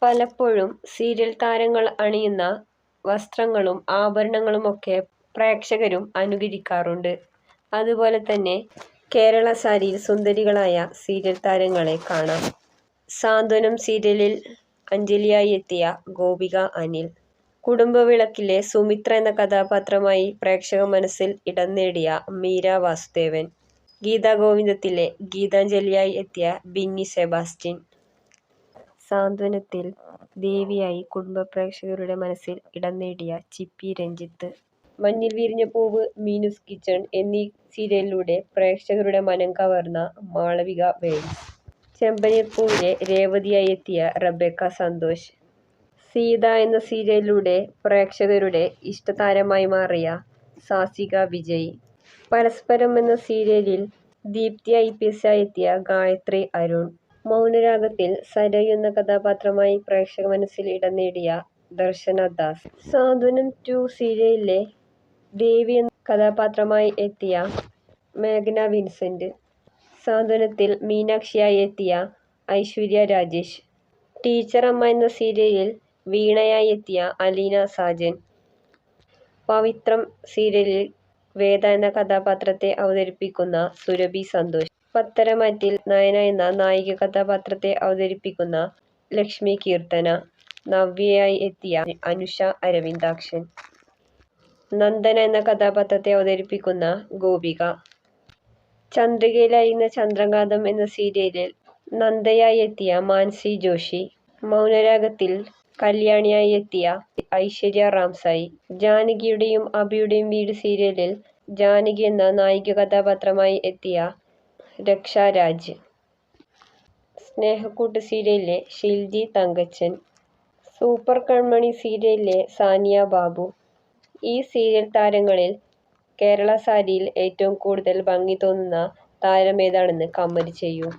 പലപ്പോഴും സീരിയൽ താരങ്ങൾ അണിയുന്ന വസ്ത്രങ്ങളും ആഭരണങ്ങളുമൊക്കെ പ്രേക്ഷകരും അനുകരിക്കാറുണ്ട്. അതുപോലെ തന്നെ കേരള സാരിയിൽ സുന്ദരികളായ സീരിയൽ താരങ്ങളെ കാണാം. സാന്ത്വനം സീരിയലിൽ അഞ്ജലിയായി എത്തിയ ഗോപിക അനിൽ, കുടുംബവിളക്കിലെ സുമിത്ര എന്ന കഥാപാത്രമായി പ്രേക്ഷക മനസ്സിൽ ഇടം നേടിയ മീര വാസുദേവൻ, ഗീതാഗോവിന്ദത്തിലെ ഗീതാഞ്ജലിയായി എത്തിയ ബിന്നി സെബാസ്റ്റ്യൻ, സാന്ത്വനത്തിൽ ദേവിയായി കുടുംബ പ്രേക്ഷകരുടെ മനസ്സിൽ ഇടം നേടിയ ചിപ്പി രഞ്ജിത്ത്, മഞ്ഞിൽ വിരിഞ്ഞ പൂവ്, മീനൂസ് കിച്ചൺ എന്നീ സീരിയലിലൂടെ പ്രേക്ഷകരുടെ മനം കവർന്ന മാളവിക വേൾഡ്സ്, ചെമ്പനീർപ്പൂവിലെ രേവതിയായി എത്തിയ റബേക്ക സന്തോഷ്, സീത എന്ന സീരിയലിലൂടെ പ്രേക്ഷകരുടെ ഇഷ്ടതാരമായി മാറിയ സാസിക വിജയ്, പരസ്പരം എന്ന സീരിയലിൽ ദീപ്തി IPS ആയി എത്തിയ ഗായത്രി അരുൺ, മൗനരാഗത്തിൽ സരയു എന്ന കഥാപാത്രമായി പ്രേക്ഷക മനസ്സിൽ ഇടം നേടിയ ദർശന ദാസ്, സാന്ത്വനം 2 സീരിയലിലെ ദേവി എന്ന കഥാപാത്രമായി എത്തിയ മേഘ്ന വിൻസെന്റ്, സാന്ത്വനത്തിൽ മീനാക്ഷിയായി എത്തിയ ഐശ്വര്യ രാജേഷ്, ടീച്ചർ അമ്മ എന്ന സീരിയലിൽ വീണയായി എത്തിയ അലീന സാജൻ, പവിത്രം സീരിയലിൽ വേദ എന്ന കഥാപാത്രത്തെ അവതരിപ്പിക്കുന്ന സുരഭി സന്തോഷ്, പത്തരമാറ്റിൽ നയന എന്ന നായിക കഥാപാത്രത്തെ അവതരിപ്പിക്കുന്ന ലക്ഷ്മി കീർത്തന, നവ്യയായി എത്തിയ അനുഷ അരവിന്ദാക്ഷൻ, നന്ദന എന്ന കഥാപാത്രത്തെ അവതരിപ്പിക്കുന്ന ഗോപിക, ചന്ദ്രികയിലായിരുന്ന ചന്ദ്രകാന്തം എന്ന സീരിയലിൽ നന്ദയായി എത്തിയ മാൻസി ജോഷി, മൗനരാഗത്തിൽ കല്യാണിയായി എത്തിയ ഐശ്വര്യ റാംസായി, ജാനകിയുടെയും അഭിയുടെയും വീട് സീരിയലിൽ ജാനകി എന്ന നായിക കഥാപാത്രമായി എത്തിയ രക്ഷ രാജ്, സ്നേഹക്കൂട്ട് സീരിയലിലെ ഷിൽജി തങ്കച്ചൻ, സൂപ്പർ കൺമണി സീരിയലിലെ സാനിയ ബാബു. ഈ സീരിയൽ താരങ്ങളിൽ കേരള സാരിയിൽ ഏറ്റവും കൂടുതൽ ഭംഗി തോന്നുന്ന താരമേതാണെന്ന് കമന്റ് ചെയ്യൂ.